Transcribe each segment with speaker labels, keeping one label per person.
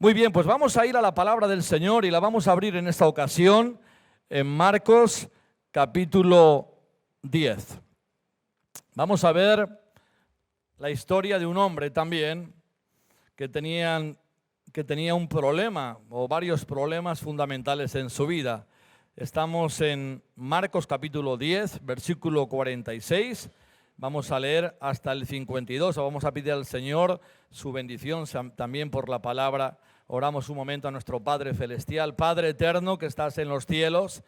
Speaker 1: Muy bien, pues vamos a ir a la palabra del Señor y la vamos a abrir en esta ocasión en Marcos capítulo 10. Vamos a ver la historia de un hombre también que tenía un problema o varios problemas fundamentales en su vida. Estamos en Marcos capítulo 10, versículo 46. Vamos a leer hasta el 52. Vamos a pedir al Señor su bendición también por la palabra. Oramos un momento a nuestro Padre Celestial. Padre eterno que estás en los cielos,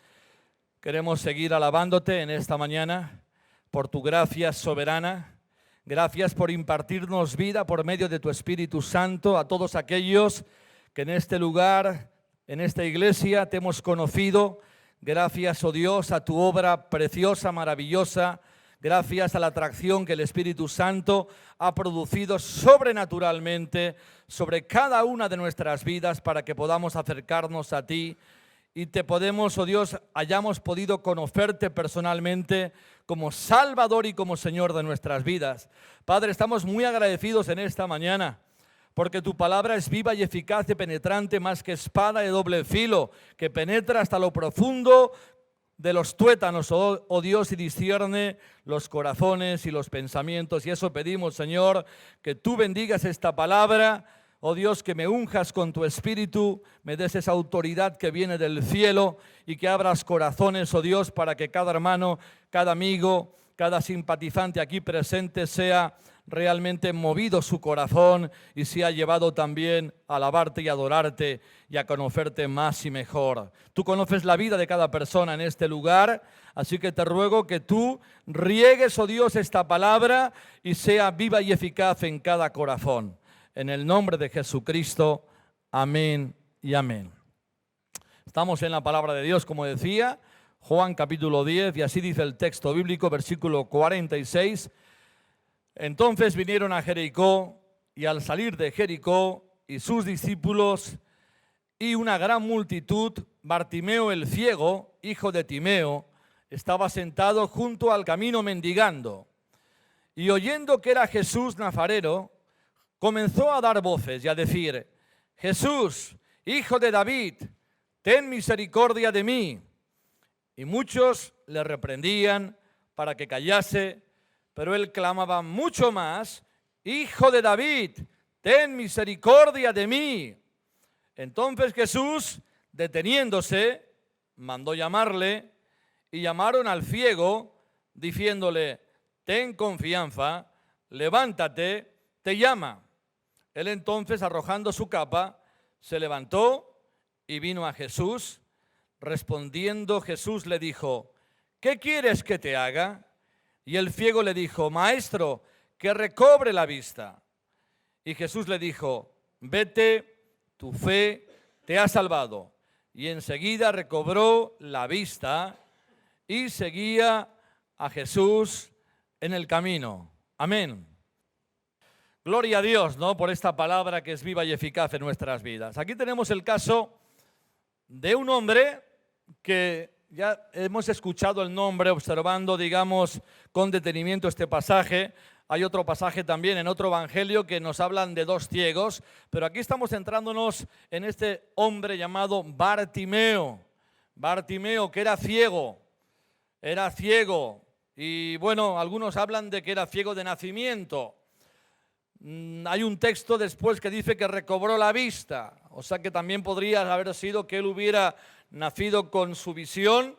Speaker 1: queremos seguir alabándote en esta mañana por tu gracia soberana. Gracias por impartirnos vida por medio de tu Espíritu Santo a todos aquellos que en este lugar, en esta iglesia, te hemos conocido. Gracias, oh Dios, a tu obra preciosa, maravillosa. Gracias a la atracción que el Espíritu Santo ha producido sobrenaturalmente sobre cada una de nuestras vidas para que podamos acercarnos a ti y te podemos, oh Dios, hayamos podido conocerte personalmente como Salvador y como Señor de nuestras vidas. Padre, estamos muy agradecidos en esta mañana porque tu palabra es viva y eficaz y penetrante más que espada de doble filo, que penetra hasta lo profundo de los tuétanos, oh Dios, y discierne los corazones y los pensamientos. Y eso pedimos, Señor, que tú bendigas esta palabra. Oh Dios, que me unjas con tu Espíritu, me des esa autoridad que viene del cielo y que abras corazones, oh Dios, para que cada hermano, cada amigo, cada simpatizante aquí presente sea realmente movido su corazón y sea llevado también a alabarte y adorarte y a conocerte más y mejor. Tú conoces la vida de cada persona en este lugar, así que te ruego que tú riegues, oh Dios, esta palabra y sea viva y eficaz en cada corazón. En el nombre de Jesucristo, amén y amén. Estamos en la palabra de Dios, como decía, Juan capítulo 10, y así dice el texto bíblico, versículo 46. Entonces vinieron a Jericó, y al salir de Jericó y sus discípulos y una gran multitud, Bartimeo el ciego, hijo de Timeo, estaba sentado junto al camino mendigando. Y oyendo que era Jesús Nazareno, comenzó a dar voces y a decir: Jesús, hijo de David, ten misericordia de mí. Y muchos le reprendían para que callase, pero él clamaba mucho más: Hijo de David, ten misericordia de mí. Entonces Jesús, deteniéndose, mandó llamarle, y llamaron al ciego, diciéndole: ten confianza, levántate, te llama. Él entonces, arrojando su capa, se levantó y vino a Jesús. Respondiendo Jesús le dijo: ¿qué quieres que te haga? Y el ciego le dijo: Maestro, que recobre la vista. Y Jesús le dijo: vete, tu fe te ha salvado. Y enseguida recobró la vista y seguía a Jesús en el camino. Amén. Gloria a Dios, ¿no?, por esta palabra que es viva y eficaz en nuestras vidas. Aquí tenemos el caso de un hombre que ya hemos escuchado el nombre, observando, digamos, con detenimiento este pasaje. Hay otro pasaje también en otro evangelio que nos hablan de dos ciegos, pero aquí estamos centrándonos en este hombre llamado Bartimeo. Bartimeo, que era ciego, y bueno, algunos hablan de que era ciego de nacimiento. Hay un texto después que dice que recobró la vista, o sea que también podría haber sido que él hubiera nacido con su visión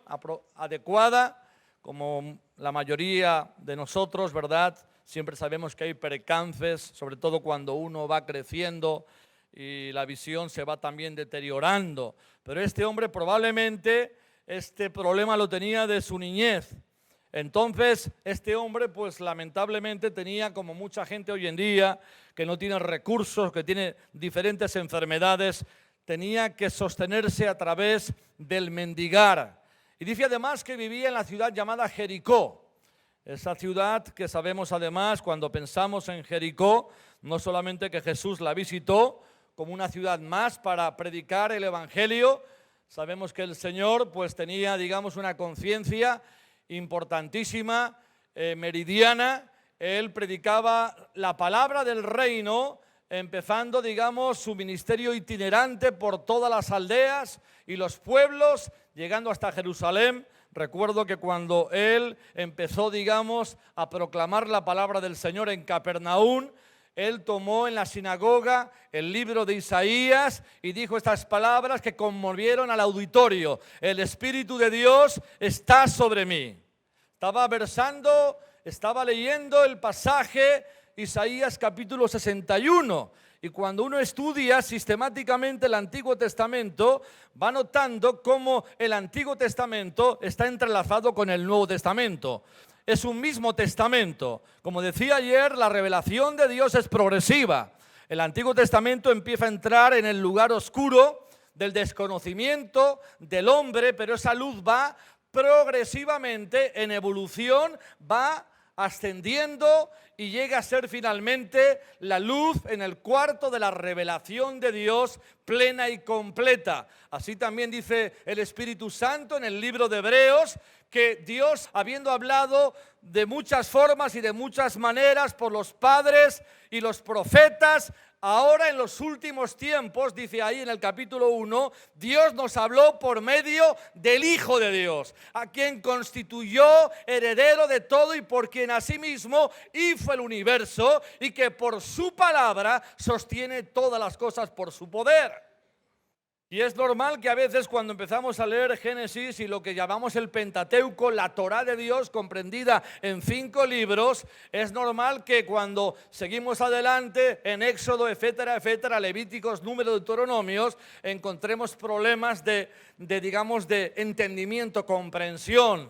Speaker 1: adecuada, como la mayoría de nosotros, ¿verdad? Siempre sabemos que hay percances, sobre todo cuando uno va creciendo y la visión se va también deteriorando. Pero este hombre probablemente este problema lo tenía de su niñez. Entonces, este hombre, pues lamentablemente tenía, como mucha gente hoy en día, que no tiene recursos, que tiene diferentes enfermedades, tenía que sostenerse a través del mendigar. Y dice además que vivía en la ciudad llamada Jericó. Esa ciudad que sabemos además, cuando pensamos en Jericó, no solamente que Jesús la visitó como una ciudad más para predicar el evangelio, sabemos que el Señor pues tenía, digamos, una conciencia importantísima, meridiana. Él predicaba la palabra del reino empezando, digamos, su ministerio itinerante por todas las aldeas y los pueblos, llegando hasta Jerusalén. Recuerdo que cuando él empezó, digamos, a proclamar la palabra del Señor en Capernaum, él tomó en la sinagoga el libro de Isaías y dijo estas palabras que conmovieron al auditorio: el Espíritu de Dios está sobre mí. Estaba leyendo el pasaje Isaías capítulo 61. Y cuando uno estudia sistemáticamente el Antiguo Testamento, va notando cómo el Antiguo Testamento está entrelazado con el Nuevo Testamento. Es un mismo testamento. Como decía ayer, la revelación de Dios es progresiva. El Antiguo Testamento empieza a entrar en el lugar oscuro del desconocimiento del hombre, pero esa luz va progresivamente en evolución, va ascendiendo y llega a ser finalmente la luz en el cuarto de la revelación de Dios plena y completa. Así también dice el Espíritu Santo en el libro de Hebreos, que Dios, habiendo hablado de muchas formas y de muchas maneras por los padres y los profetas, ahora en los últimos tiempos, dice ahí en el capítulo 1, Dios nos habló por medio del Hijo de Dios, a quien constituyó heredero de todo y por quien asimismo hizo el universo, y que por su palabra sostiene todas las cosas por su poder. Y es normal que a veces cuando empezamos a leer Génesis y lo que llamamos el Pentateuco, la Torá de Dios comprendida en 5 libros, es normal que cuando seguimos adelante en Éxodo, etcétera, etcétera, Levíticos, Números, Deuteronomios, encontremos problemas de entendimiento, comprensión.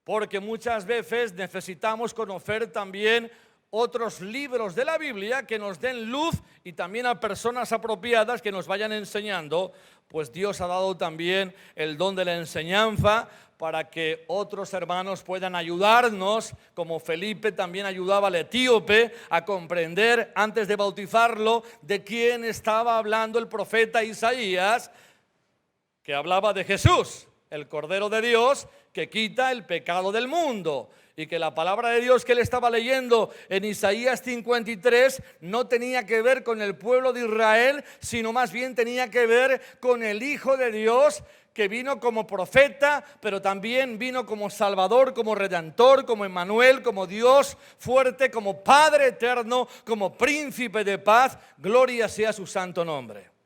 Speaker 1: Porque muchas veces necesitamos conocer también otros libros de la Biblia que nos den luz, y también a personas apropiadas que nos vayan enseñando, pues Dios ha dado también el don de la enseñanza para que otros hermanos puedan ayudarnos, como Felipe también ayudaba al etíope a comprender antes de bautizarlo de quién estaba hablando el profeta Isaías, que hablaba de Jesús, el Cordero de Dios que quita el pecado del mundo. Y que la palabra de Dios que él estaba leyendo en Isaías 53 no tenía que ver con el pueblo de Israel, sino más bien tenía que ver con el Hijo de Dios, que vino como profeta, pero también vino como Salvador, como Redentor, como Emmanuel, como Dios fuerte, como Padre eterno, como Príncipe de paz. Gloria sea su santo nombre.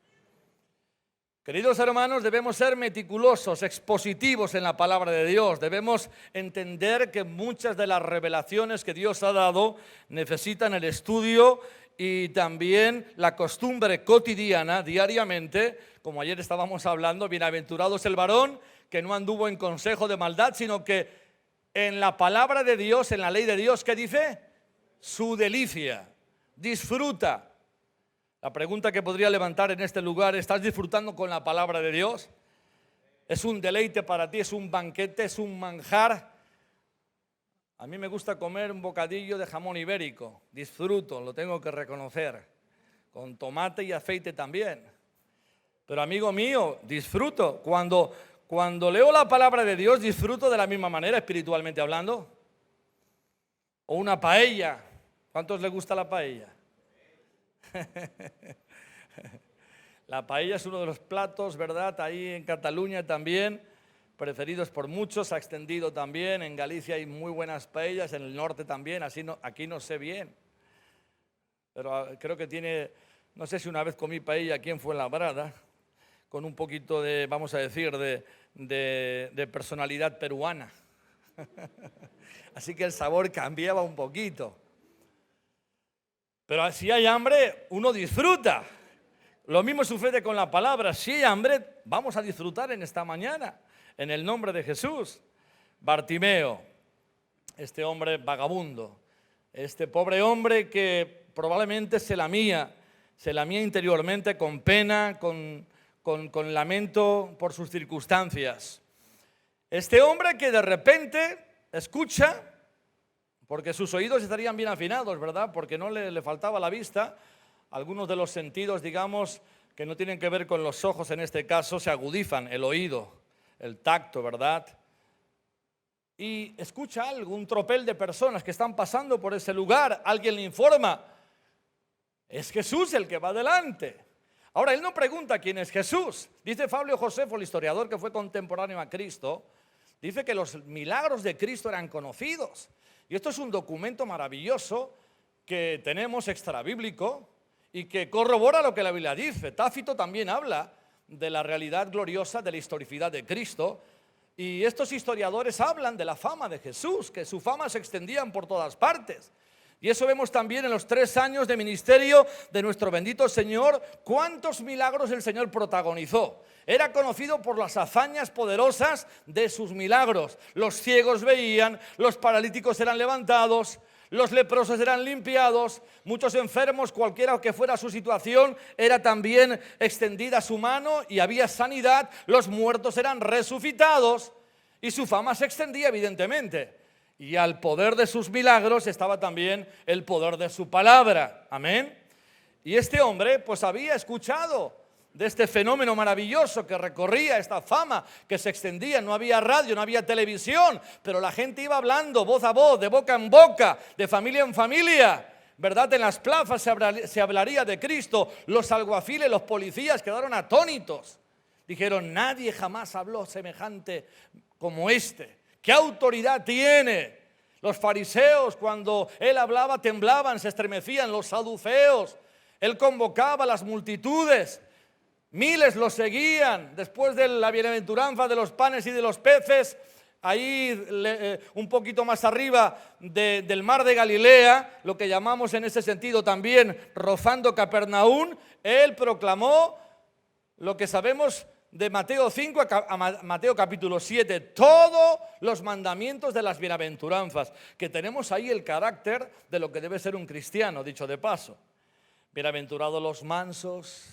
Speaker 1: Queridos hermanos, debemos ser meticulosos, expositivos en la palabra de Dios. Debemos entender que muchas de las revelaciones que Dios ha dado necesitan el estudio y también la costumbre cotidiana, diariamente. Como ayer estábamos hablando, bienaventurado es el varón que no anduvo en consejo de maldad, sino que en la palabra de Dios, en la ley de Dios, ¿qué dice? Su delicia, disfruta. La pregunta que podría levantar en este lugar: ¿estás disfrutando con la palabra de Dios? ¿Es un deleite para ti? ¿Es un banquete? ¿Es un manjar? A mí me gusta comer un bocadillo de jamón ibérico. Disfruto, lo tengo que reconocer. Con tomate y aceite también. Pero amigo mío, disfruto. Cuando leo la palabra de Dios, disfruto de la misma manera, espiritualmente hablando. O una paella. ¿Cuántos les gusta la paella? La paella es uno de los platos, ¿verdad? Ahí en Cataluña también, preferidos por muchos, ha extendido también. En Galicia hay muy buenas paellas, en el norte también, aquí no sé bien. Pero creo que tiene, no sé si una vez comí paella aquí en Fuenlabrada, con un poquito de, vamos a decir, de personalidad peruana. Así que el sabor cambiaba un poquito. Pero si hay hambre, uno disfruta. Lo mismo sucede con la palabra. Si hay hambre, vamos a disfrutar en esta mañana, en el nombre de Jesús. Bartimeo, este hombre vagabundo, este pobre hombre que probablemente se lamía interiormente con pena, con lamento por sus circunstancias. Este hombre que de repente escucha, porque sus oídos estarían bien afinados, ¿verdad? Porque no le faltaba la vista. Algunos de los sentidos, digamos, que no tienen que ver con los ojos, en este caso, se agudizan: el oído, el tacto, ¿verdad? Y escucha algo, un tropel de personas que están pasando por ese lugar. Alguien le informa Es Jesús el que va adelante. Ahora, él no pregunta quién es Jesús. Dice Fabio Josefo, el historiador que fue contemporáneo a Cristo, dice que los milagros de Cristo eran conocidos. Y esto es un documento maravilloso que tenemos extrabíblico y que corrobora lo que la Biblia dice. Tácito también habla de la realidad gloriosa de la historicidad de Cristo. Y estos historiadores hablan de la fama de Jesús, que su fama se extendía por todas partes. Y eso vemos también en los 3 años de ministerio de nuestro bendito Señor, cuántos milagros el Señor protagonizó. Era conocido por las hazañas poderosas de sus milagros. Los ciegos veían, los paralíticos eran levantados, los leprosos eran limpiados, muchos enfermos, cualquiera que fuera su situación, era también extendida su mano y había sanidad, los muertos eran resucitados y su fama se extendía evidentemente. Y al poder de sus milagros estaba también el poder de su palabra. Amén. Y este hombre pues había escuchado de este fenómeno maravilloso que recorría esta fama, que se extendía. No había radio, no había televisión, pero la gente iba hablando voz a voz, de boca en boca, de familia en familia, ¿verdad? En las plazas se hablaría de Cristo. Los alguaciles, los policías quedaron atónitos. Dijeron, nadie jamás habló semejante como este. ¿Qué autoridad tiene? Los fariseos, cuando él hablaba, temblaban, se estremecían. Los saduceos, él convocaba a las multitudes. Miles lo seguían. Después de la bienaventuranza de los panes y de los peces, ahí un poquito más arriba del mar de Galilea, lo que llamamos en ese sentido también rozando Capernaum, él proclamó lo que sabemos de Mateo 5 a Mateo capítulo 7, todos los mandamientos de las bienaventuranzas, que tenemos ahí el carácter de lo que debe ser un cristiano, dicho de paso. Bienaventurados los mansos,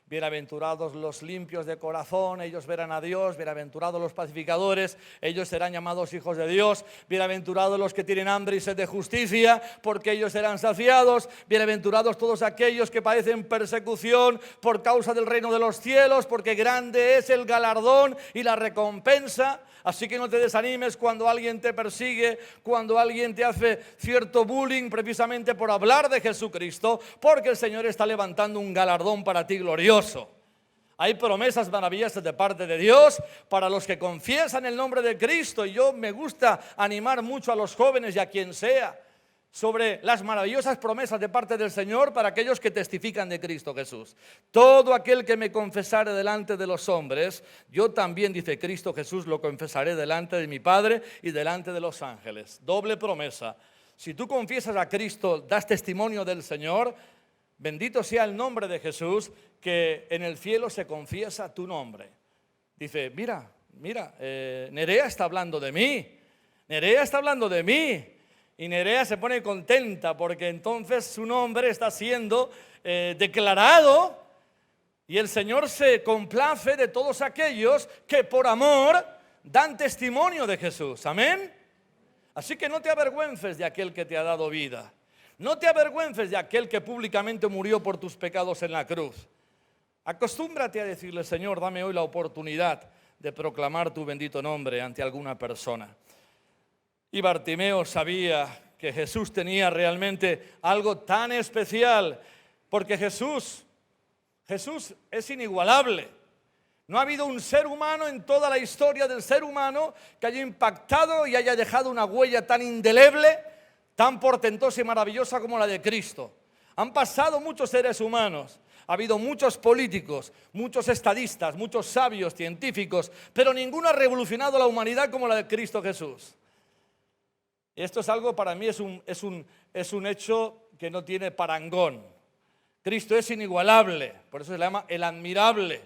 Speaker 1: bienaventurados los limpios de corazón, ellos verán a Dios. Bienaventurados los pacificadores, ellos serán llamados hijos de Dios. Bienaventurados los que tienen hambre y sed de justicia, porque ellos serán saciados. Bienaventurados todos aquellos que padecen persecución por causa del reino de los cielos, porque grande es el galardón y la recompensa. Así que no te desanimes cuando alguien te persigue, cuando alguien te hace cierto bullying precisamente por hablar de Jesucristo, porque el Señor está levantando un galardón para ti glorioso. Hay promesas maravillosas de parte de Dios para los que confiesan el nombre de Cristo. Y yo me gusta animar mucho a los jóvenes y a quien sea sobre las maravillosas promesas de parte del Señor para aquellos que testifican de Cristo Jesús. Todo aquel que me confesare delante de los hombres, yo también, dice Cristo Jesús, lo confesaré delante de mi Padre y delante de los ángeles. Doble promesa. Si tú confiesas a Cristo, das testimonio del Señor, bendito sea el nombre de Jesús, que en el cielo se confiesa tu nombre. Dice, mira, Nerea está hablando de mí. Nerea está hablando de mí. Y Nerea se pone contenta porque entonces su nombre está siendo declarado y el Señor se complace de todos aquellos que por amor dan testimonio de Jesús. Amén. Así que no te avergüences de aquel que te ha dado vida. No te avergüences de aquel que públicamente murió por tus pecados en la cruz. Acostúmbrate a decirle, Señor, dame hoy la oportunidad de proclamar tu bendito nombre ante alguna persona. Y Bartimeo sabía que Jesús tenía realmente algo tan especial, porque Jesús es inigualable. No ha habido un ser humano en toda la historia del ser humano que haya impactado y haya dejado una huella tan indeleble, tan portentosa y maravillosa como la de Cristo. Han pasado muchos seres humanos, ha habido muchos políticos, muchos estadistas, muchos sabios, científicos, pero ninguno ha revolucionado la humanidad como la de Cristo Jesús. Esto es algo, para mí es un hecho que no tiene parangón. Cristo es inigualable, por eso se le llama el admirable.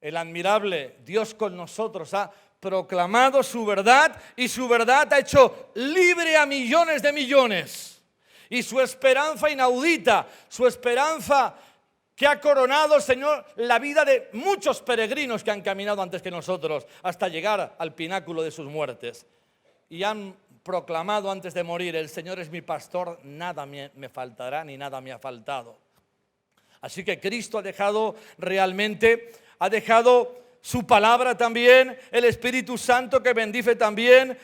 Speaker 1: El admirable, Dios con nosotros ha proclamado su verdad y su verdad ha hecho libre a millones de millones. Y su esperanza inaudita, su esperanza que ha coronado, Señor, la vida de muchos peregrinos que han caminado antes que nosotros hasta llegar al pináculo de sus muertes. Y han proclamado antes de morir, el Señor es mi pastor, nada me faltará ni nada me ha faltado. Así que Cristo ha dejado su palabra también, el Espíritu Santo que bendice también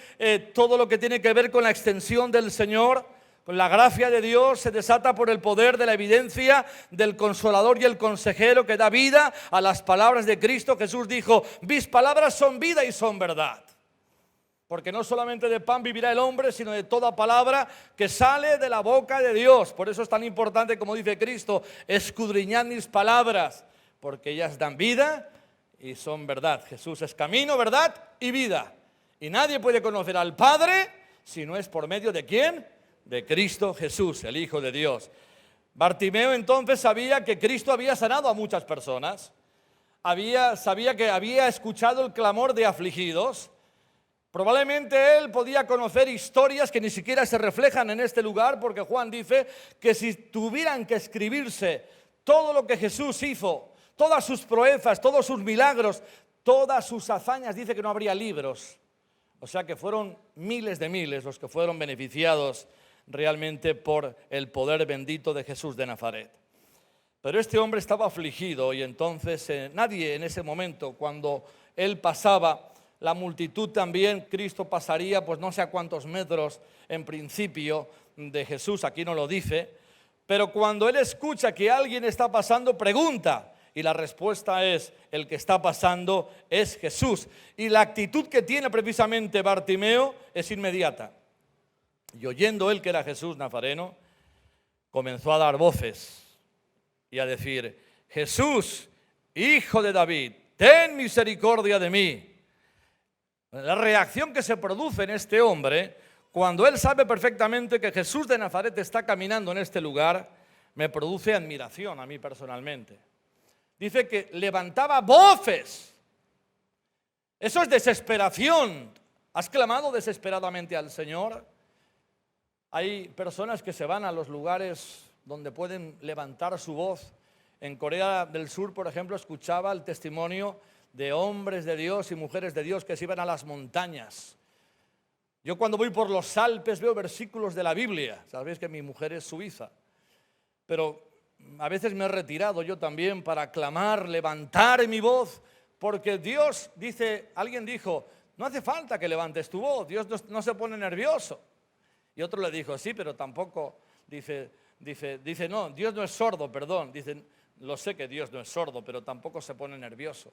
Speaker 1: todo lo que tiene que ver con la extensión del Señor, La gracia de Dios se desata por el poder de la evidencia del Consolador y el Consejero que da vida a las palabras de Cristo. Jesús dijo: mis palabras son vida y son verdad. Porque no solamente de pan vivirá el hombre, sino de toda palabra que sale de la boca de Dios. Por eso es tan importante, como dice Cristo, escudriñad mis palabras, porque ellas dan vida y son verdad. Jesús es camino, verdad y vida. Y nadie puede conocer al Padre si no es por medio de ¿quién? De Cristo Jesús, el Hijo de Dios. Bartimeo entonces sabía que Cristo había sanado a muchas personas. Sabía que había escuchado el clamor de afligidos. Probablemente él podía conocer historias que ni siquiera se reflejan en este lugar, porque Juan dice que si tuvieran que escribirse todo lo que Jesús hizo, todas sus proezas, todos sus milagros, todas sus hazañas, dice que no habría libros. O sea que fueron miles de miles los que fueron beneficiados realmente por el poder bendito de Jesús de Nazaret. Pero este hombre estaba afligido y entonces nadie en ese momento, cuando él pasaba, la multitud también, Cristo pasaría pues no sé a cuántos metros en principio de Jesús, aquí no lo dice, pero cuando él escucha que alguien está pasando, pregunta, y la respuesta es: el que está pasando es Jesús. Y la actitud que tiene precisamente Bartimeo es inmediata. Y oyendo él que era Jesús Nazareno, comenzó a dar voces y a decir: Jesús, Hijo de David, ten misericordia de mí. La reacción que se produce en este hombre, cuando él sabe perfectamente que Jesús de Nazaret está caminando en este lugar, me produce admiración a mí personalmente. Dice que levantaba voces. Eso es desesperación. ¿Has clamado desesperadamente al Señor? Hay personas que se van a los lugares donde pueden levantar su voz. En Corea del Sur, por ejemplo, escuchaba el testimonio de hombres de Dios y mujeres de Dios que se iban a las montañas. Yo cuando voy por los Alpes veo versículos de la Biblia. Sabéis que mi mujer es suiza, pero a veces me he retirado yo también para clamar, levantar mi voz, porque Dios dice, alguien dijo, no hace falta que levantes tu voz, Dios no se pone nervioso. Y otro le dijo, sí, pero tampoco, dice, no, Dios no es sordo, perdón. Dice, lo sé que Dios no es sordo, pero tampoco se pone nervioso.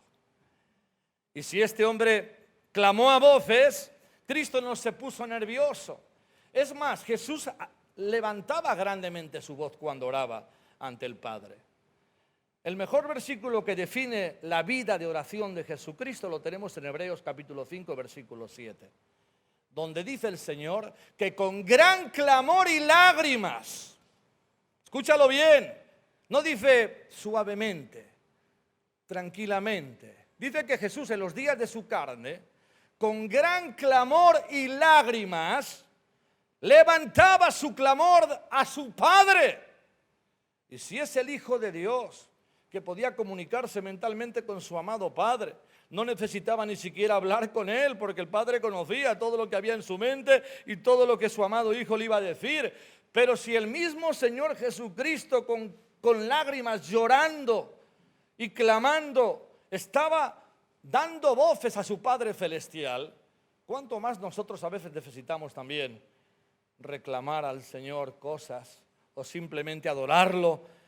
Speaker 1: Y si este hombre clamó a voces, Cristo no se puso nervioso. Es más, Jesús levantaba grandemente su voz cuando oraba ante el Padre. El mejor versículo que define la vida de oración de Jesucristo lo tenemos en Hebreos capítulo 5, versículo 7, donde dice el Señor que con gran clamor y lágrimas, escúchalo bien, no dice suavemente, tranquilamente, dice que Jesús en los días de su carne, con gran clamor y lágrimas, levantaba su clamor a su Padre. Y si es el Hijo de Dios, que podía comunicarse mentalmente con su amado Padre, no necesitaba ni siquiera hablar con Él, porque el Padre conocía todo lo que había en su mente y todo lo que su amado Hijo le iba a decir. Pero si el mismo Señor Jesucristo con lágrimas, llorando y clamando, estaba dando voces a su Padre Celestial, ¿cuánto más nosotros a veces necesitamos también reclamar al Señor cosas o simplemente adorarlo?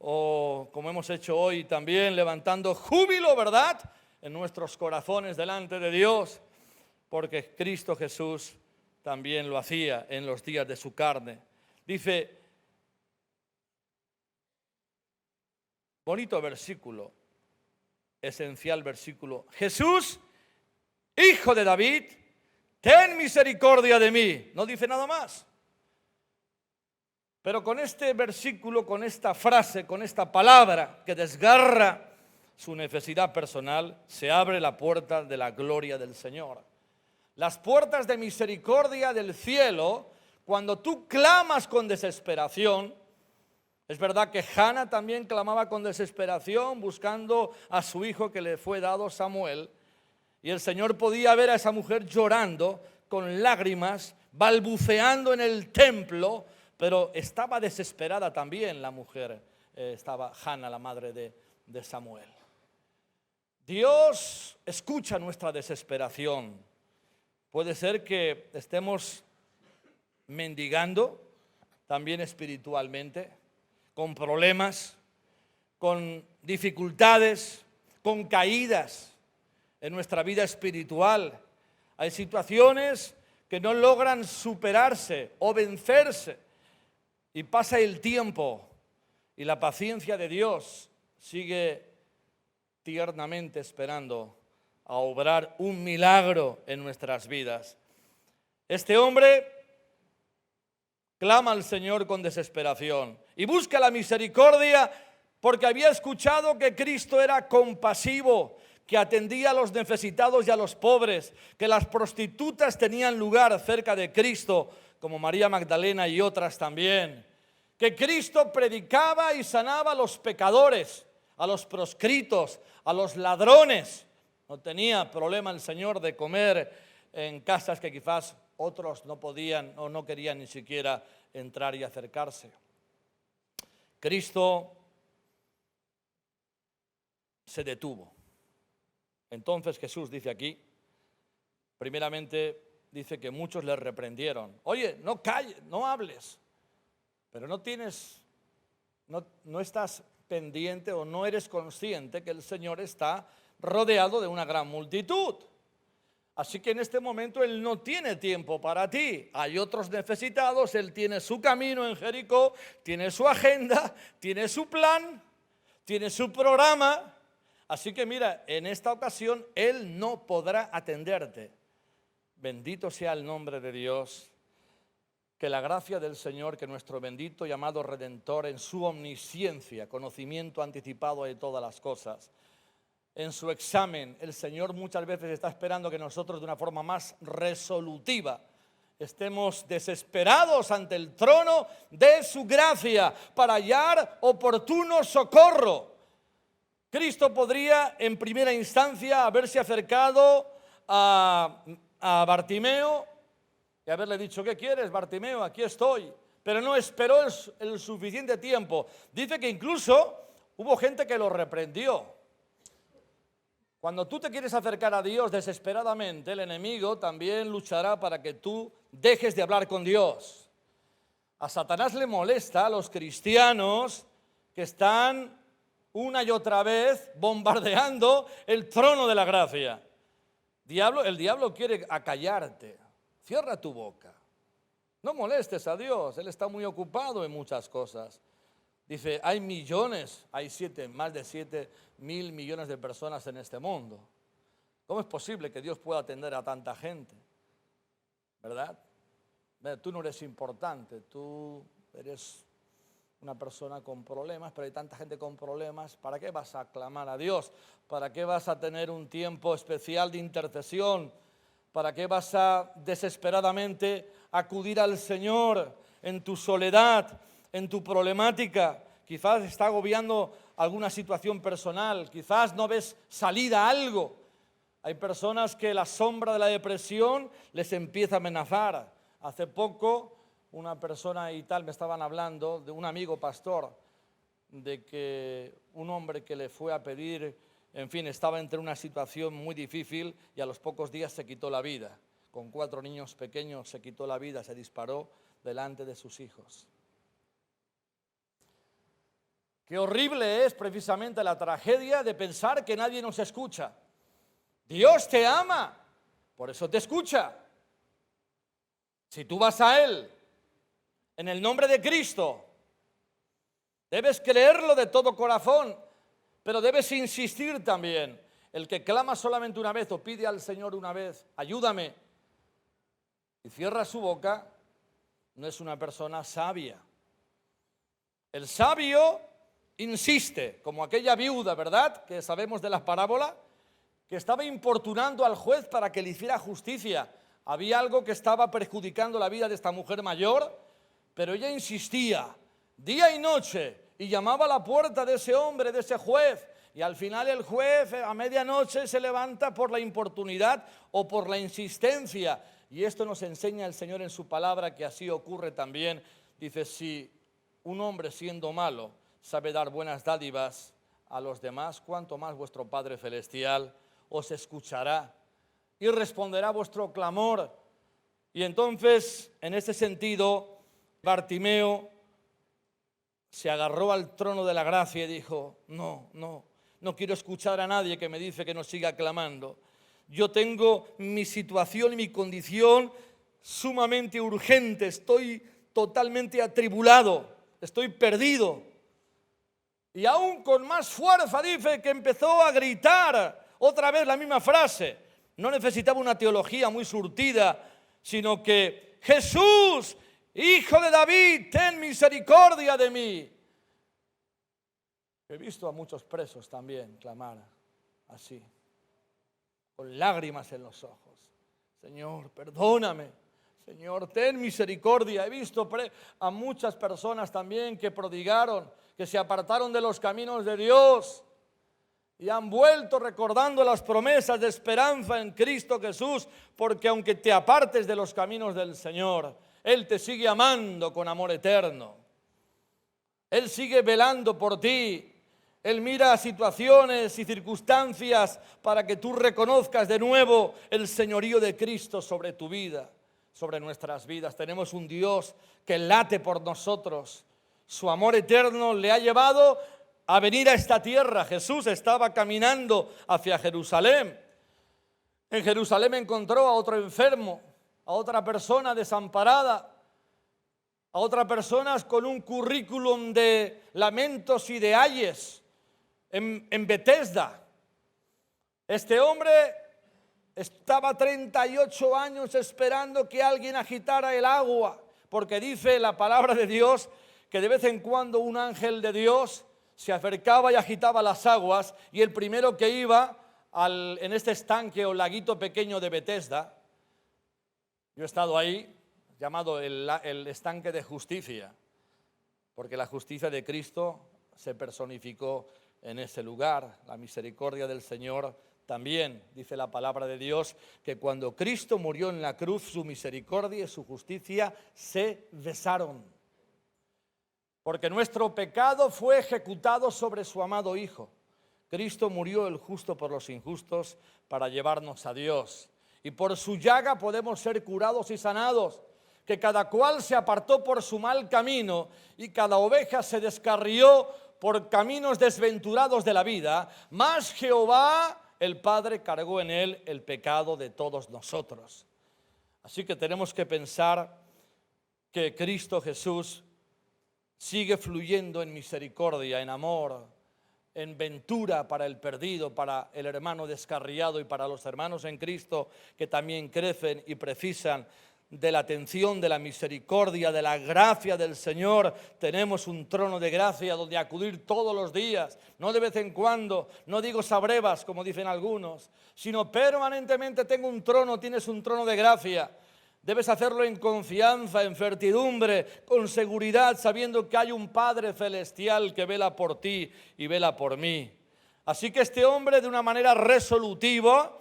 Speaker 1: O como hemos hecho hoy también, levantando júbilo, ¿verdad?, en nuestros corazones delante de Dios, porque Cristo Jesús también lo hacía en los días de su carne. Dice, bonito versículo, esencial versículo: Jesús, Hijo de David, ten misericordia de mí. No dice nada más. Pero con este versículo, con esta frase, con esta palabra que desgarra su necesidad personal, se abre la puerta de la gloria del Señor. Las puertas de misericordia del cielo, cuando tú clamas con desesperación. Es verdad que Hannah también clamaba con desesperación, buscando a su hijo que le fue dado, Samuel. Y el Señor podía ver a esa mujer llorando, con lágrimas, balbuceando en el templo, pero estaba desesperada también la mujer, estaba Hannah, la madre de Samuel. Dios escucha nuestra desesperación. Puede ser que estemos mendigando también espiritualmente, con problemas, con dificultades, con caídas en nuestra vida espiritual. Hay situaciones que no logran superarse o vencerse y pasa el tiempo y la paciencia de Dios sigue tiernamente esperando a obrar un milagro en nuestras vidas. Este hombre clama al Señor con desesperación y busca la misericordia porque había escuchado que Cristo era compasivo, que atendía a los necesitados y a los pobres, que las prostitutas tenían lugar cerca de Cristo, como María Magdalena y otras también, que Cristo predicaba y sanaba a los pecadores, a los proscritos, a los ladrones. No tenía problema el Señor de comer en casas que quizás otros no podían o no querían ni siquiera entrar y acercarse. Cristo se detuvo. Entonces Jesús dice aquí, primeramente dice que muchos le reprendieron. Oye, no calles, no hables, pero no estás pendiente o no eres consciente que el Señor está rodeado de una gran multitud. Así que en este momento Él no tiene tiempo para ti. Hay otros necesitados, Él tiene su camino en Jericó, tiene su agenda, tiene su plan, tiene su programa. Así que mira, en esta ocasión Él no podrá atenderte. Bendito sea el nombre de Dios. Que la gracia del Señor, que nuestro bendito y amado Redentor, en su omnisciencia, conocimiento anticipado de todas las cosas, en su examen, el Señor muchas veces está esperando que nosotros de una forma más resolutiva estemos desesperados ante el trono de su gracia para hallar oportuno socorro. Cristo podría en primera instancia haberse acercado a Bartimeo y haberle dicho: ¿qué quieres, Bartimeo? Aquí estoy. Pero no esperó el suficiente tiempo. Dice que incluso hubo gente que lo reprendió. Cuando tú te quieres acercar a Dios desesperadamente, el enemigo también luchará para que tú dejes de hablar con Dios. A Satanás le molesta a los cristianos que están una y otra vez bombardeando el trono de la gracia. El diablo quiere acallarte. Cierra tu boca. No molestes a Dios, Él está muy ocupado en muchas cosas. Dice, hay millones, más de 7.000 millones de personas en este mundo. ¿Cómo es posible que Dios pueda atender a tanta gente? ¿Verdad? Tú no eres importante, tú eres una persona con problemas, pero hay tanta gente con problemas. ¿Para qué vas a clamar a Dios? ¿Para qué vas a tener un tiempo especial de intercesión? ¿Para qué vas a desesperadamente acudir al Señor en tu soledad, en tu problemática? Quizás está agobiando alguna situación personal, quizás no ves salida a algo. Hay personas que la sombra de la depresión les empieza a amenazar. Hace poco una persona y tal me estaban hablando de un amigo pastor, de que un hombre que le fue a pedir, en fin, estaba entre una situación muy difícil y a los pocos días se quitó la vida. Con 4 niños pequeños se quitó la vida, se disparó delante de sus hijos. Qué horrible es precisamente la tragedia de pensar que nadie nos escucha. Dios te ama, por eso te escucha. Si tú vas a Él, en el nombre de Cristo, debes creerlo de todo corazón, pero debes insistir también. El que clama solamente una vez o pide al Señor una vez, ayúdame, y cierra su boca, no es una persona sabia. El sabio insiste, como aquella viuda, ¿verdad?, que sabemos de la parábola, que estaba importunando al juez para que le hiciera justicia. Había algo que estaba perjudicando la vida de esta mujer mayor, pero ella insistía día y noche y llamaba a la puerta de ese hombre, de ese juez. Y al final el juez a medianoche se levanta por la importunidad o por la insistencia. Y esto nos enseña el Señor en su palabra, que así ocurre también. Dice, si un hombre siendo malo sabe dar buenas dádivas a los demás, cuánto más vuestro Padre Celestial os escuchará y responderá vuestro clamor. Y entonces, en este sentido, Bartimeo se agarró al trono de la gracia y dijo, no quiero escuchar a nadie que me dice que no siga clamando. Yo tengo mi situación y mi condición sumamente urgente, estoy totalmente atribulado, estoy perdido. Y aún con más fuerza dice que empezó a gritar otra vez la misma frase. No necesitaba una teología muy surtida, sino que Jesús, Hijo de David, ten misericordia de mí. He visto a muchos presos también clamar así, con lágrimas en los ojos. Señor, perdóname. Señor, ten misericordia. He visto a muchas personas también que prodigaron, que se apartaron de los caminos de Dios y han vuelto recordando las promesas de esperanza en Cristo Jesús, porque aunque te apartes de los caminos del Señor, Él te sigue amando con amor eterno. Él sigue velando por ti. Él mira situaciones y circunstancias para que tú reconozcas de nuevo el señorío de Cristo sobre tu vida, sobre nuestras vidas. Tenemos un Dios que late por nosotros. Su amor eterno le ha llevado a venir a esta tierra. Jesús estaba caminando hacia Jerusalén. En Jerusalén encontró a otro enfermo, a otra persona desamparada, a otras personas con un currículum de lamentos y de ayes en Betesda. Este hombre estaba 38 años esperando que alguien agitara el agua, porque dice la palabra de Dios que de vez en cuando un ángel de Dios se acercaba y agitaba las aguas, y el primero que iba en este estanque o laguito pequeño de Betesda, yo he estado ahí, llamado el estanque de justicia, porque la justicia de Cristo se personificó en ese lugar. La misericordia del Señor también, dice la palabra de Dios, que cuando Cristo murió en la cruz, su misericordia y su justicia se besaron. Porque nuestro pecado fue ejecutado sobre su amado Hijo. Cristo murió el justo por los injustos para llevarnos a Dios. Y por su llaga podemos ser curados y sanados. Que cada cual se apartó por su mal camino y cada oveja se descarrió por caminos desventurados de la vida, mas Jehová, el Padre, cargó en él el pecado de todos nosotros. Así que tenemos que pensar que Cristo Jesús sigue fluyendo en misericordia, en amor, en ventura para el perdido, para el hermano descarriado y para los hermanos en Cristo que también crecen y precisan de la atención, de la misericordia, de la gracia del Señor. Tenemos un trono de gracia donde acudir todos los días, no de vez en cuando, no digo sabrevas como dicen algunos, sino permanentemente tengo un trono, tienes un trono de gracia. Debes hacerlo en confianza, en certidumbre, con seguridad, sabiendo que hay un Padre celestial que vela por ti y vela por mí. Así que este hombre, de una manera resolutiva,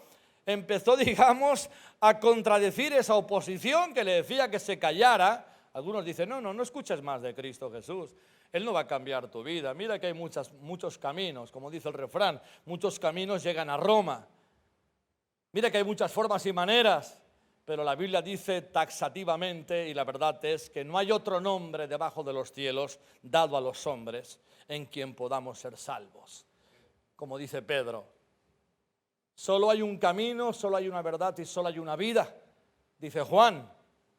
Speaker 1: empezó, digamos, a contradecir esa oposición que le decía que se callara. Algunos dicen, no escuches más de Cristo Jesús. Él no va a cambiar tu vida. Mira que hay muchos caminos, como dice el refrán, muchos caminos llegan a Roma. Mira que hay muchas formas y maneras. Pero la Biblia dice taxativamente, y la verdad es que no hay otro nombre debajo de los cielos dado a los hombres en quien podamos ser salvos. Como dice Pedro, solo hay un camino, solo hay una verdad y solo hay una vida. Dice Juan,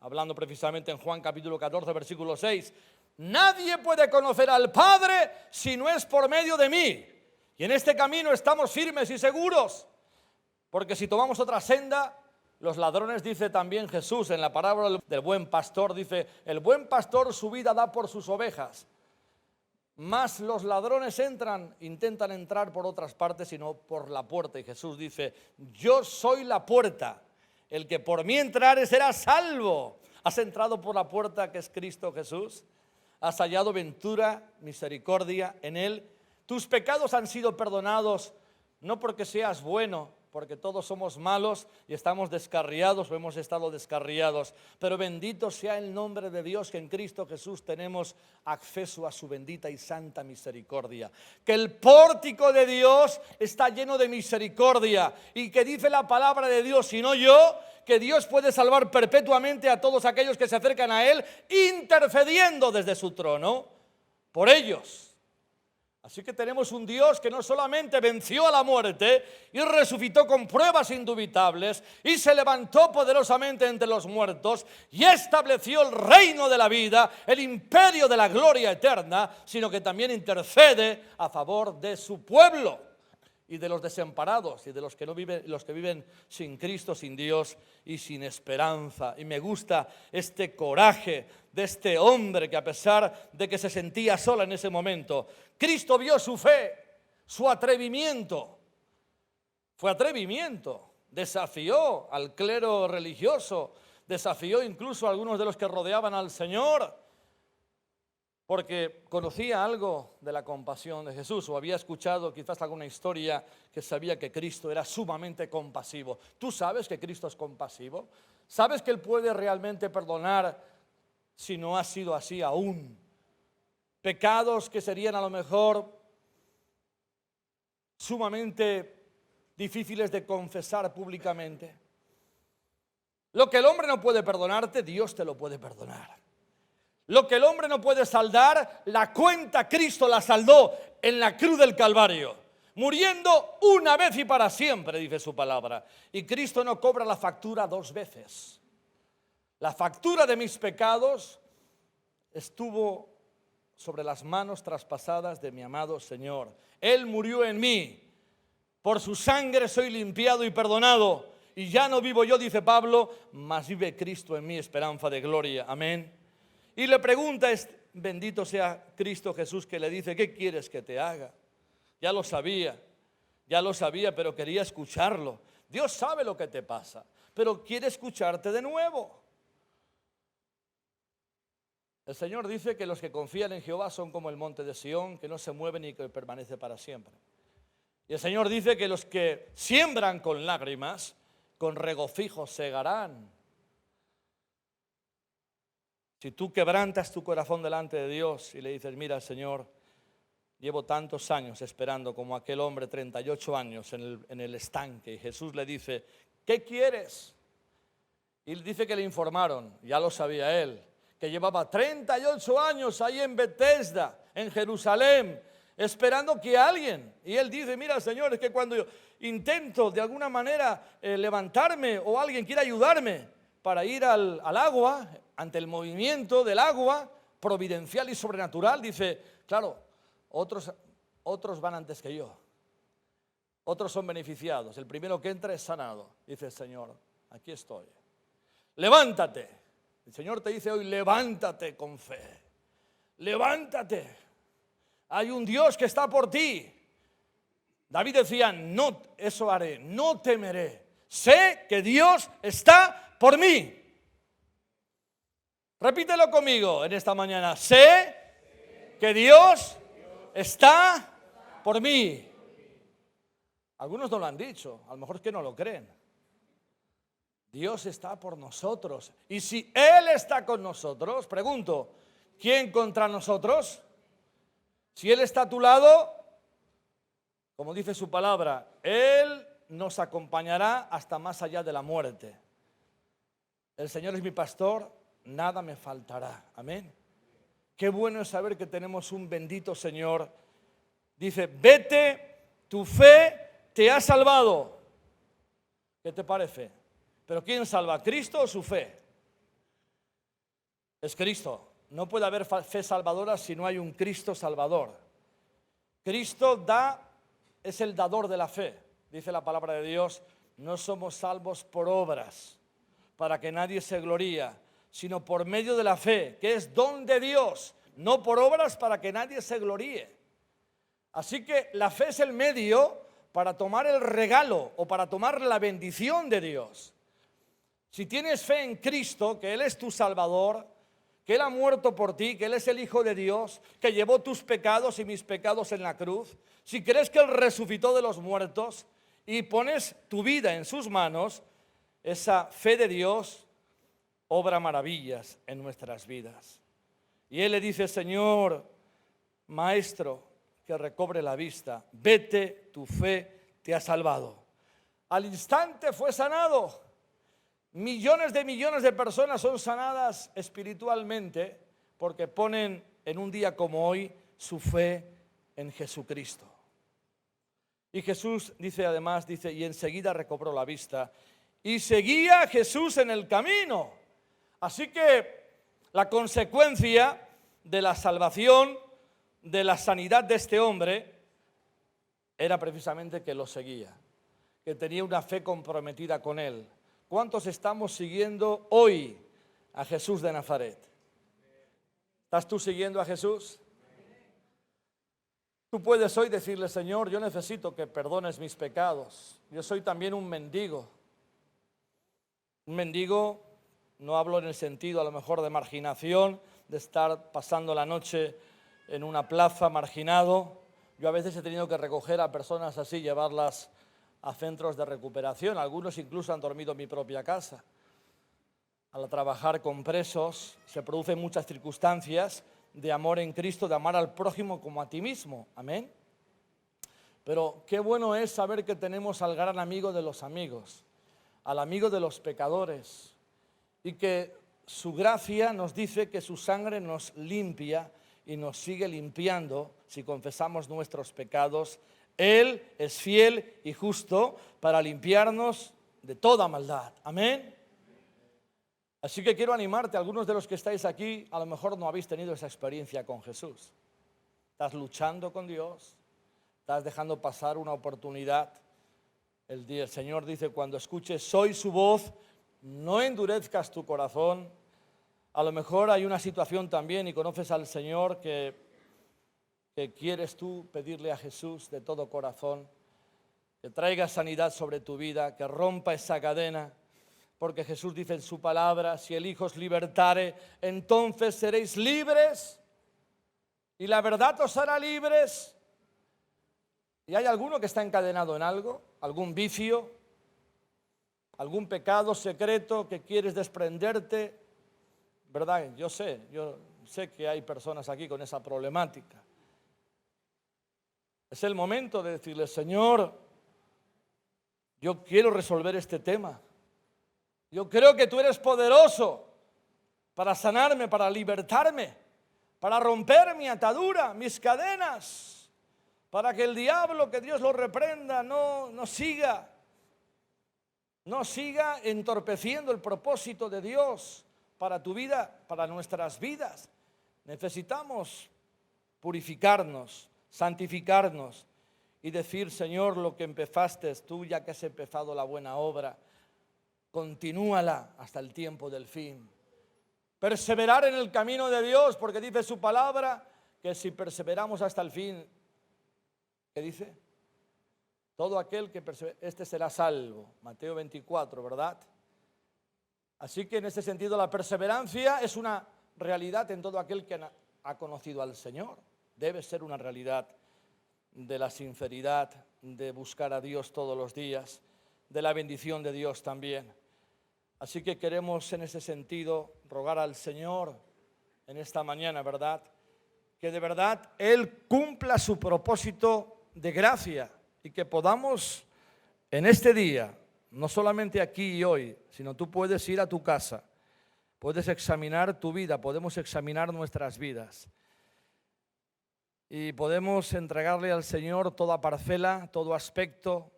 Speaker 1: hablando precisamente en Juan capítulo 14, versículo 6, nadie puede conocer al Padre si no es por medio de mí. Y en este camino estamos firmes y seguros, porque si tomamos otra senda, los ladrones, dice también Jesús en la parábola del buen pastor, dice, el buen pastor su vida da por sus ovejas, mas los ladrones intentan entrar por otras partes y no por la puerta. Y Jesús dice, yo soy la puerta, el que por mí entrare será salvo. ¿Has entrado por la puerta que es Cristo Jesús? ¿Has hallado ventura, misericordia en Él? Tus pecados han sido perdonados, no porque seas bueno, porque todos somos malos y estamos descarriados o hemos estado descarriados. Pero bendito sea el nombre de Dios, que en Cristo Jesús tenemos acceso a su bendita y santa misericordia. Que el pórtico de Dios está lleno de misericordia y que dice la palabra de Dios, si no yo, que Dios puede salvar perpetuamente a todos aquellos que se acercan a Él, intercediendo desde su trono por ellos. Así que tenemos un Dios que no solamente venció a la muerte y resucitó con pruebas indubitables y se levantó poderosamente entre los muertos y estableció el reino de la vida, el imperio de la gloria eterna, sino que también intercede a favor de su pueblo y de los desamparados y de los que no viven, los que viven sin Cristo, sin Dios y sin esperanza. Y me gusta este coraje de este hombre que, a pesar de que se sentía sola en ese momento, Cristo vio su fe, su atrevimiento. Fue atrevimiento. Desafió al clero religioso, desafió incluso a algunos de los que rodeaban al Señor, porque conocía algo de la compasión de Jesús o había escuchado quizás alguna historia que sabía que Cristo era sumamente compasivo. ¿Tú sabes que Cristo es compasivo? ¿Sabes que Él puede realmente perdonar si no ha sido así aún? Pecados que serían a lo mejor sumamente difíciles de confesar públicamente. Lo que el hombre no puede perdonarte, Dios te lo puede perdonar. Lo que el hombre no puede saldar, la cuenta Cristo la saldó en la cruz del Calvario, muriendo una vez y para siempre, dice su palabra. Y Cristo no cobra la factura dos veces. La factura de mis pecados estuvo sobre las manos traspasadas de mi amado Señor. Él murió en mí. Por su sangre soy limpiado y perdonado. Y ya no vivo yo, dice Pablo, mas vive Cristo en mí, esperanza de gloria. Amén. Y le pregunta, bendito sea Cristo Jesús, que le dice, ¿qué quieres que te haga? Ya lo sabía, pero quería escucharlo. Dios sabe lo que te pasa, pero quiere escucharte de nuevo. El Señor dice que los que confían en Jehová son como el monte de Sión, que no se mueve ni que permanece para siempre. Y el Señor dice que los que siembran con lágrimas, con regocijo segarán. Si tú quebrantas tu corazón delante de Dios y le dices, mira, Señor, llevo tantos años esperando como aquel hombre, 38 años en el estanque, y Jesús le dice, ¿qué quieres? Y él dice que le informaron, ya lo sabía él, que llevaba 38 años ahí en Betesda, en Jerusalén, esperando que alguien, y él dice, mira, Señor, es que cuando yo intento de alguna manera levantarme o alguien quiere ayudarme para ir al agua, ante el movimiento del agua providencial y sobrenatural, dice, claro, otros van antes que yo, otros son beneficiados, el primero que entra es sanado. Dice, Señor, aquí estoy, levántate. El Señor te dice hoy, levántate con fe, levántate, hay un Dios que está por ti. David decía, no, eso haré, no temeré, sé que Dios está por mí. Repítelo conmigo en esta mañana. Sé que Dios está por mí. Algunos no lo han dicho, a lo mejor es que no lo creen. Dios está por nosotros. Y si Él está con nosotros, pregunto, ¿quién contra nosotros? Si Él está a tu lado, como dice su palabra, Él nos acompañará hasta más allá de la muerte. El Señor es mi pastor, nada me faltará. Amén. Qué bueno es saber que tenemos un bendito Señor. Dice, vete, tu fe te ha salvado. ¿Qué te parece? ¿Pero quién salva? ¿Cristo o su fe? Es Cristo. No puede haber fe salvadora si no hay un Cristo salvador. Cristo da, es el dador de la fe. Dice la palabra de Dios, no somos salvos por obras, para que nadie se gloríe, sino por medio de la fe, que es don de Dios, no por obras para que nadie se gloríe. Así que la fe es el medio para tomar el regalo o para tomar la bendición de Dios. Si tienes fe en Cristo, que Él es tu Salvador, que Él ha muerto por ti, que Él es el Hijo de Dios, que llevó tus pecados y mis pecados en la cruz, si crees que Él resucitó de los muertos y pones tu vida en sus manos, esa fe de Dios obra maravillas en nuestras vidas. Y él le dice: Señor, maestro, que recobre la vista, vete, tu fe te ha salvado. Al instante fue sanado. Millones de personas son sanadas espiritualmente porque ponen en un día como hoy su fe en Jesucristo. Y Jesús dice además, y enseguida recobró la vista y seguía a Jesús en el camino. Así que la consecuencia de la salvación, de la sanidad de este hombre, era precisamente que lo seguía, que tenía una fe comprometida con él. ¿Cuántos estamos siguiendo hoy a Jesús de Nazaret? ¿Estás tú siguiendo a Jesús? Tú puedes hoy decirle: Señor, yo necesito que perdones mis pecados. Yo soy también un mendigo. Un mendigo, no hablo en el sentido a lo mejor de marginación, de estar pasando la noche en una plaza marginado. Yo a veces he tenido que recoger a personas así, llevarlas a centros de recuperación. Algunos incluso han dormido en mi propia casa. Al trabajar con presos se producen muchas circunstancias de amor en Cristo, de amar al prójimo como a ti mismo. Amén. Pero qué bueno es saber que tenemos al gran amigo de los amigos, al amigo de los pecadores, y que su gracia nos dice que su sangre nos limpia y nos sigue limpiando si confesamos nuestros pecados. Él es fiel y justo para limpiarnos de toda maldad. Amén. Así que quiero animarte, algunos de los que estáis aquí, a lo mejor no habéis tenido esa experiencia con Jesús. Estás luchando con Dios, estás dejando pasar una oportunidad. El Señor dice: cuando escuches hoy su voz, no endurezcas tu corazón. A lo mejor hay una situación también y conoces al Señor que quieres tú pedirle a Jesús de todo corazón, que traiga sanidad sobre tu vida, que rompa esa cadena. Porque Jesús dice en su palabra: si el Hijo os libertare, entonces seréis libres, y la verdad os hará libres. ¿Y hay alguno que está encadenado en algo? ¿Algún vicio? ¿Algún pecado secreto que quieres desprenderte? ¿Verdad? Yo sé que hay personas aquí con esa problemática. Es el momento de decirle: Señor, yo quiero resolver este tema. Yo creo que tú eres poderoso para sanarme, para libertarme, para romper mi atadura, mis cadenas, para que el diablo, que Dios lo reprenda, no siga entorpeciendo el propósito de Dios para tu vida, para nuestras vidas. Necesitamos purificarnos, santificarnos y decir: Señor, lo que empezaste tú, ya que has empezado la buena obra, continúala hasta el tiempo del fin. Perseverar en el camino de Dios, porque dice su palabra que si perseveramos hasta el fin, ¿qué dice? Todo aquel que persevere, este será salvo. Mateo 24, ¿verdad? Así que en ese sentido la perseverancia es una realidad en todo aquel que ha conocido al Señor. Debe ser una realidad de la sinceridad, de buscar a Dios todos los días, de la bendición de Dios también. Así que queremos en ese sentido rogar al Señor en esta mañana, ¿verdad?, que de verdad Él cumpla su propósito de gracia y que podamos en este día, no solamente aquí y hoy, sino tú puedes ir a tu casa, puedes examinar tu vida, podemos examinar nuestras vidas y podemos entregarle al Señor toda parcela, todo aspecto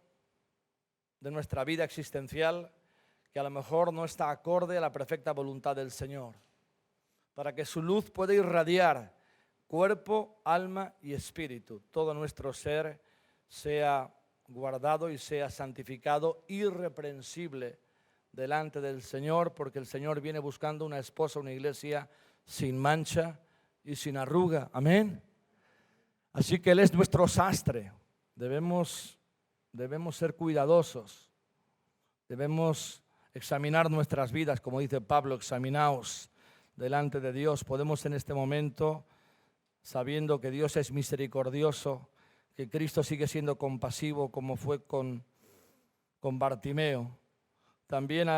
Speaker 1: de nuestra vida existencial que a lo mejor no está acorde a la perfecta voluntad del Señor, para que su luz pueda irradiar cuerpo, alma y espíritu. Todo nuestro ser sea guardado y sea santificado, irreprensible delante del Señor, porque el Señor viene buscando una esposa, una iglesia sin mancha y sin arruga. Amén. Así que Él es nuestro sastre. Debemos ser cuidadosos. Debemos examinar nuestras vidas, como dice Pablo: examinaos delante de Dios. Podemos en este momento, sabiendo que Dios es misericordioso, que Cristo sigue siendo compasivo como fue con con Bartimeo. También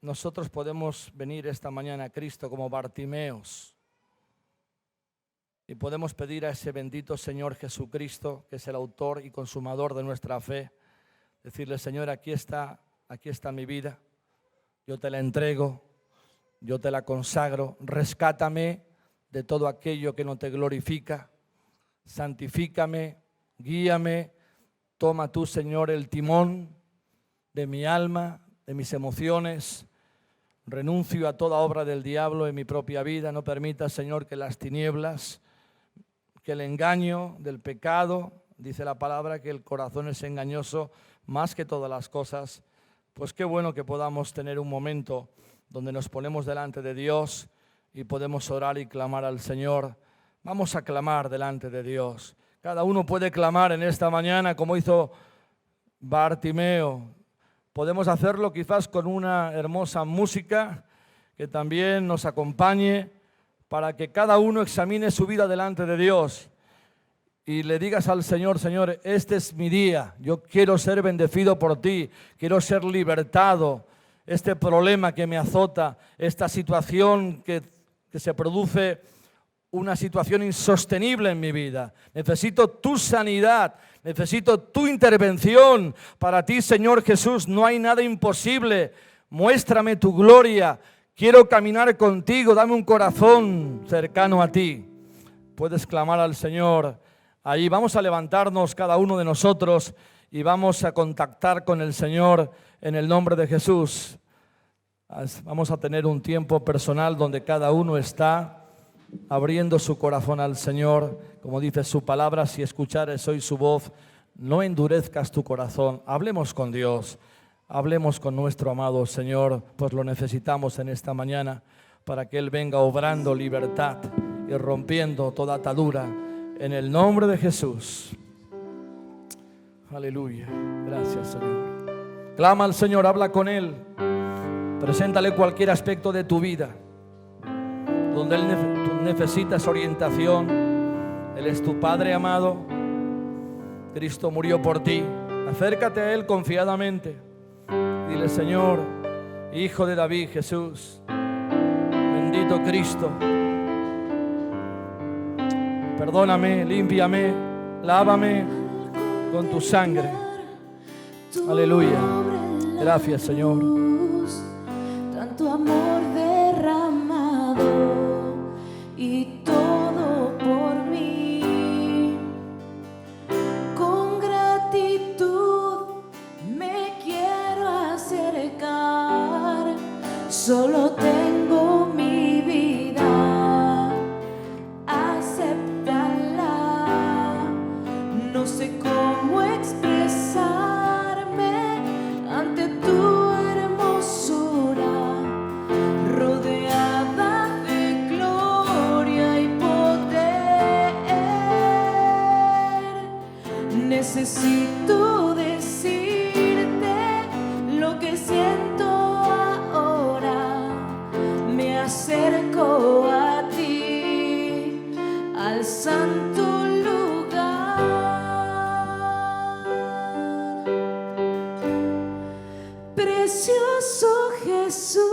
Speaker 1: nosotros podemos venir esta mañana a Cristo como Bartimeos y podemos pedir a ese bendito Señor Jesucristo, que es el autor y consumador de nuestra fe, decirle: Señor, aquí está mi vida, yo te la entrego, yo te la consagro, rescátame de todo aquello que no te glorifica, santifícame, guíame, toma tú, Señor, el timón de mi alma, de mis emociones. Renuncio a toda obra del diablo en mi propia vida. No permita, Señor, que las tinieblas, que el engaño del pecado, dice la palabra que el corazón es engañoso más que todas las cosas. Pues qué bueno que podamos tener un momento donde nos ponemos delante de Dios y podemos orar y clamar al Señor. Vamos a clamar delante de Dios. Cada uno puede clamar en esta mañana como hizo Bartimeo. Podemos hacerlo quizás con una hermosa música que también nos acompañe para que cada uno examine su vida delante de Dios y le digas al Señor: Señor, este es mi día, yo quiero ser bendecido por ti, quiero ser libertado. Este problema que me azota, esta situación que se produce, una situación insostenible en mi vida. Necesito tu sanidad, necesito tu intervención. Para ti, Señor Jesús, no hay nada imposible. Muéstrame tu gloria. Quiero caminar contigo, dame un corazón cercano a ti. Puedes clamar al Señor. Ahí vamos a levantarnos cada uno de nosotros y vamos a contactar con el Señor en el nombre de Jesús. Vamos a tener un tiempo personal donde cada uno está abriendo su corazón al Señor, como dice su palabra: si escuchares hoy su voz, no endurezcas tu corazón. Hablemos con Dios, hablemos con nuestro amado Señor, pues lo necesitamos en esta mañana para que Él venga obrando libertad y rompiendo toda atadura en el nombre de Jesús. Aleluya, gracias, Señor. Clama al Señor, habla con Él, preséntale cualquier aspecto de tu vida donde tú necesitas orientación. Él es tu Padre amado. Cristo murió por ti. Acércate a Él confiadamente. Dile: Señor, Hijo de David, Jesús, bendito Cristo, perdóname, límpiame, lávame con tu sangre. Aleluya. Gracias, Señor.
Speaker 2: Tanto amor derramado y todo por mí. Con gratitud me quiero acercar. Solo tengo mi vida, acéptala. No sé cómo expresarme ante tu hermosura, rodeada de gloria y poder. Necesito decirte lo que siento ahora. Me acerco a ti, al santo lugar. Precioso Jesús,